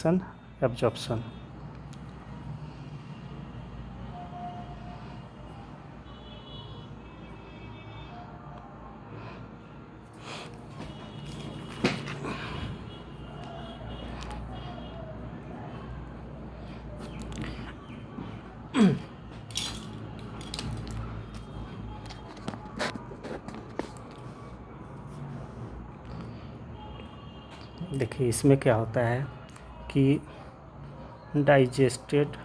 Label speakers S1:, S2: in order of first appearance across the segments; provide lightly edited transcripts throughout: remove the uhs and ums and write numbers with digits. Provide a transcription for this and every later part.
S1: Refraction, absorption. देखिए इसमें क्या होता है कि डाइजेस्टेड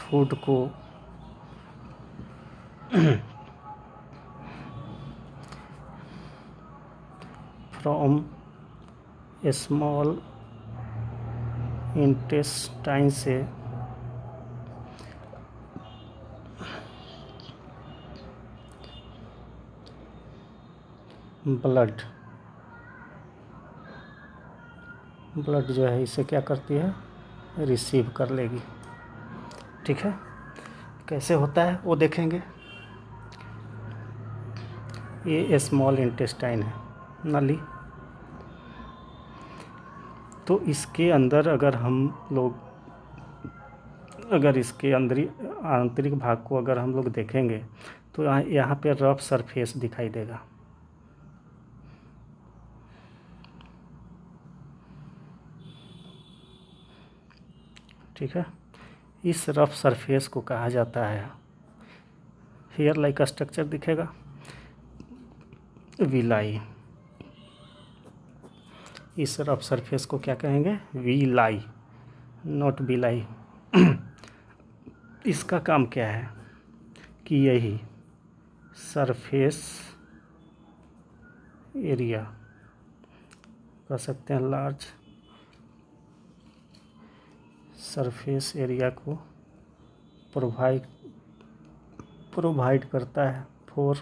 S1: फूड को फ्रॉम स्मॉल इंटेस्टाइन से ब्लड जो है इसे क्या करती है, रिसीव कर लेगी। ठीक है, कैसे होता है वो देखेंगे। ये स्मॉल इंटेस्टाइन है, नली। तो इसके अंदर अगर हम लोग इसके आंतरिक भाग को अगर हम लोग देखेंगे तो यहाँ पे रफ सरफेस दिखाई देगा। ठीक है, इस रफ सरफेस को कहा जाता है, हेयर लाइक स्ट्रक्चर दिखेगा, विलाई। इस रफ सरफेस को क्या कहेंगे, विलाई, नॉट विलाई। इसका काम क्या है कि यही सरफेस एरिया कह सकते हैं, लार्ज सरफेस एरिया को प्रोवाइड करता है फॉर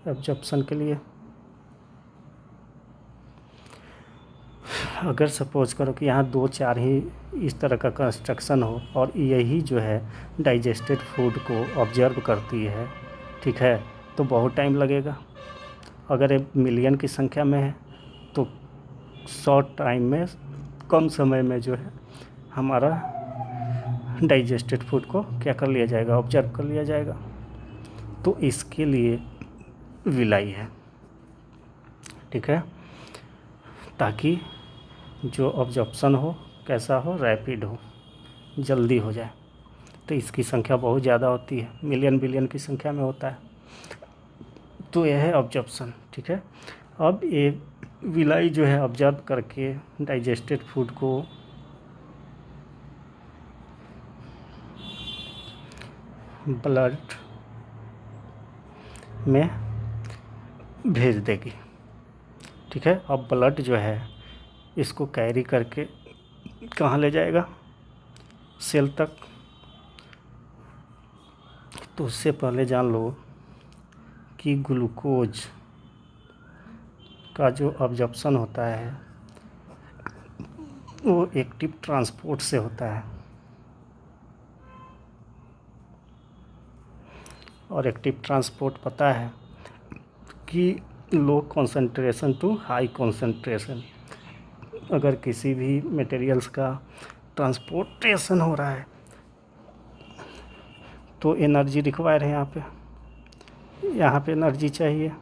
S1: एब्जॉर्प्शन के लिए। अगर सपोज करो कि यहाँ 2-4 ही इस तरह का कंस्ट्रक्शन हो और यही जो है डाइजेस्टेड फूड को ऑब्जर्व करती है, ठीक है, तो बहुत टाइम लगेगा। अगर ये मिलियन की संख्या में है तो शॉर्ट टाइम में, कम समय में जो है हमारा डाइजेस्टेड फूड को क्या कर लिया जाएगा, ऑब्जर्व कर लिया जाएगा। तो इसके लिए विलाई है। ठीक है, ताकि जो ऑब्जर्प्शन हो कैसा हो, रैपिड हो, जल्दी हो जाए। तो इसकी संख्या बहुत ज़्यादा होती है, मिलियन बिलियन की संख्या में होता है। तो यह है ऑब्जर्प्शन। ठीक है, अब ये विलाई जो है ऑब्जर्व करके डाइजेस्टेड फूड को ब्लड में भेज देगी। ठीक है, अब ब्लड जो है इसको कैरी करके कहाँ ले जाएगा, सेल तक। तो उससे पहले जान लो कि ग्लूकोज का जो ऑब्जर्प्शन होता है वो एक्टिव ट्रांसपोर्ट से होता है, और एक्टिव ट्रांसपोर्ट पता है कि low concentration to high concentration. अगर किसी भी मटेरियल्स का ट्रांसपोर्टेशन हो रहा है तो एनर्जी रिक्वायर है। यहाँ पे एनर्जी चाहिए,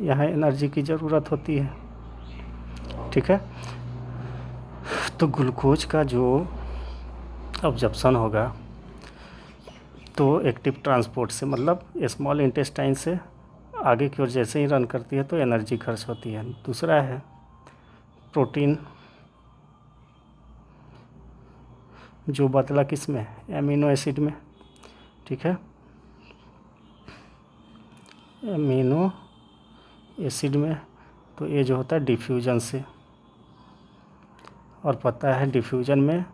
S1: यहाँ एनर्जी की ज़रूरत होती है। ठीक है, तो ग्लूकोज का जो ऑब्जर्प्शन होगा तो एक्टिव ट्रांसपोर्ट से, मतलब स्मॉल इंटेस्टाइन से आगे की ओर जैसे ही रन करती है तो एनर्जी खर्च होती है। दूसरा है प्रोटीन, जो बदला किस में, एमिनो एसिड में। ठीक है, एमिनो एसिड में। तो ये जो होता है डिफ्यूजन से, और पता है डिफ्यूजन में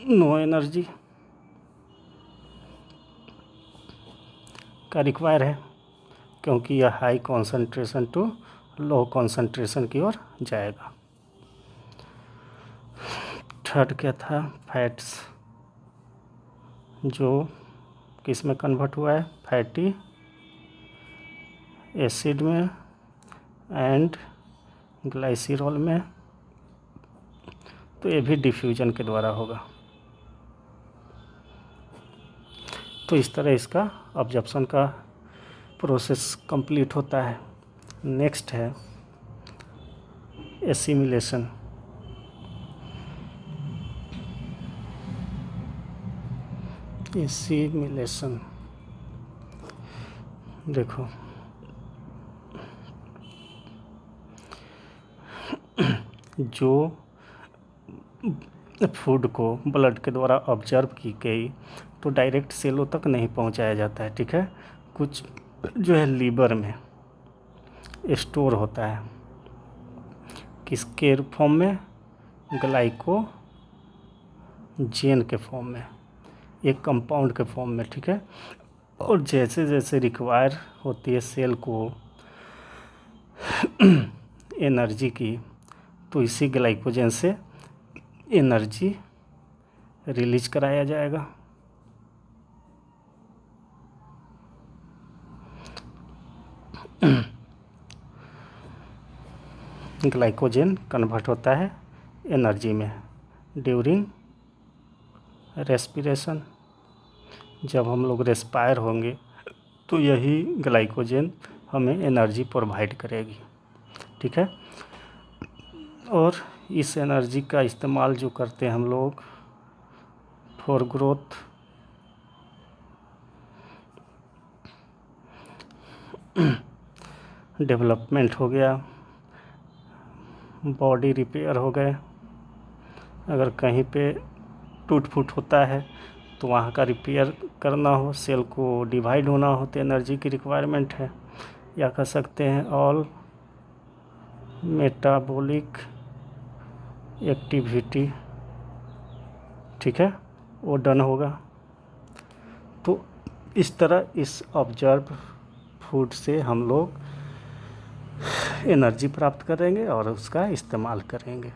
S1: नो एनर्जी का रिक्वायर है, क्योंकि यह high concentration to low concentration की ओर जाएगा। थर्ड क्या था, फैट्स, जो किस में कन्वर्ट हुआ है, फैटी एसिड में एंड ग्लाइसिरॉल में, तो ये भी डिफ्यूजन के द्वारा होगा। तो इस तरह इसका ऑब्जर्प्शन का प्रोसेस कंप्लीट होता है। नेक्स्ट है एसिमिलेशन। एसिमिलेशन देखो, जो फूड को ब्लड के द्वारा ऑब्जर्व की गई तो डायरेक्ट सेलों तक नहीं पहुंचाया जाता है, ठीक है। कुछ जो है लीवर में स्टोर होता है, किसके फॉर्म में, ग्लाइकोजेन के फॉर्म में, एक कंपाउंड के फॉर्म में, ठीक है। और जैसे जैसे रिक्वायर होती है सेल को एनर्जी की, तो इसी ग्लाइकोजन से एनर्जी रिलीज कराया जाएगा। ग्लाइकोजन कन्वर्ट होता है एनर्जी में ड्यूरिंग रेस्पिरेशन। जब हम लोग रेस्पायर होंगे तो यही ग्लाइकोजन हमें एनर्जी प्रोवाइड करेगी, ठीक है। और इस एनर्जी का इस्तेमाल जो करते हैं हम लोग फॉर ग्रोथ, डेवलपमेंट हो गया, बॉडी रिपेयर हो गए, अगर कहीं पे टूट फूट होता है तो वहाँ का रिपेयर करना हो, सेल को डिवाइड होना हो तो एनर्जी की रिक्वायरमेंट है। या कह सकते हैं ऑल मेटाबॉलिक एक्टिविटी, ठीक है, वो डन होगा। तो इस तरह इस ऑब्जर्व फूड से हम लोग एनर्जी प्राप्त करेंगे और उसका इस्तेमाल करेंगे।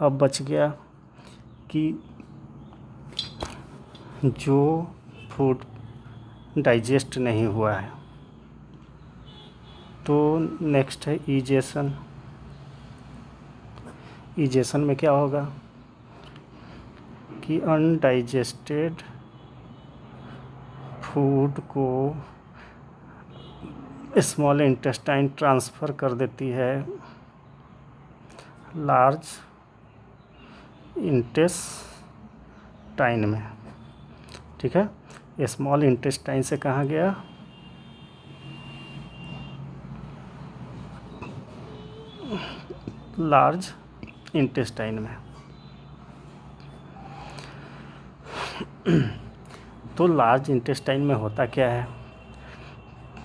S1: अब बच गया कि जो फूड डाइजेस्ट नहीं हुआ है, तो नेक्स्ट है ईजेशन। ईजेशन में क्या होगा कि अनडाइजेस्टेड फूड को स्मॉल इंटेस्टाइन ट्रांसफ़र कर देती है लार्ज इंटेस्टाइन में, ठीक है। स्मॉल इंटेस्टाइन से कहाँ गया, लार्ज इंटेस्टाइन में। तो लार्ज इंटेस्टाइन में होता क्या है,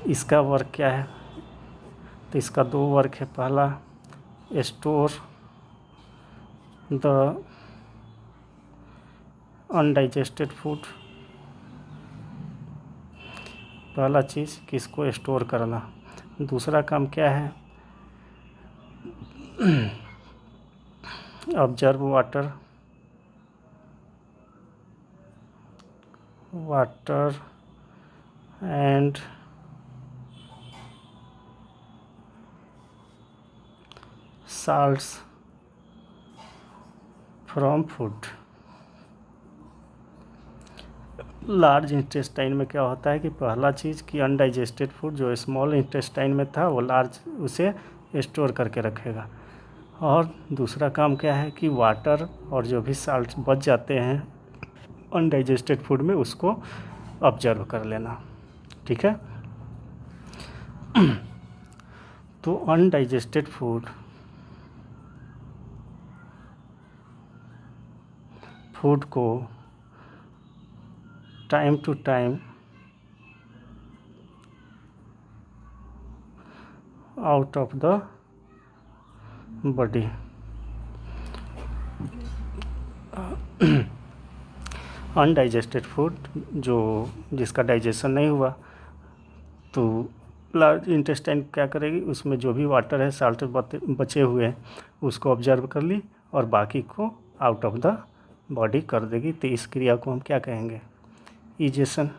S1: इसका वर्क क्या है, तो इसका दो वर्क है। पहला स्टोर द अनडाइजेस्टेड फूड, पहला चीज़ किसको स्टोर करना। दूसरा काम क्या है, observe water and salts from food. Large intestine में क्या होता है कि पहला चीज़ कि अनडाइजेस्टेड फूड जो स्मॉल इंटेस्टाइन में था वो लार्ज उसे स्टोर करके रखेगा। और दूसरा काम क्या है कि वाटर और जो भी साल्ट बच जाते हैं अनडाइजेस्टेड फूड में उसको ऑब्जर्व कर लेना, ठीक है। तो अनडाइजेस्टेड फूड को time to time out of the body, undigested food जिसका डाइजेशन नहीं हुआ तो लार्ज इंटेस्टाइन क्या करेगी, उसमें जो भी वाटर है साल्ट बचे हुए हैं उसको ऑब्जर्व कर ली और बाकी को आउट ऑफ द बॉडी कर देगी। तो इस क्रिया को हम क्या कहेंगे, ईजेशन।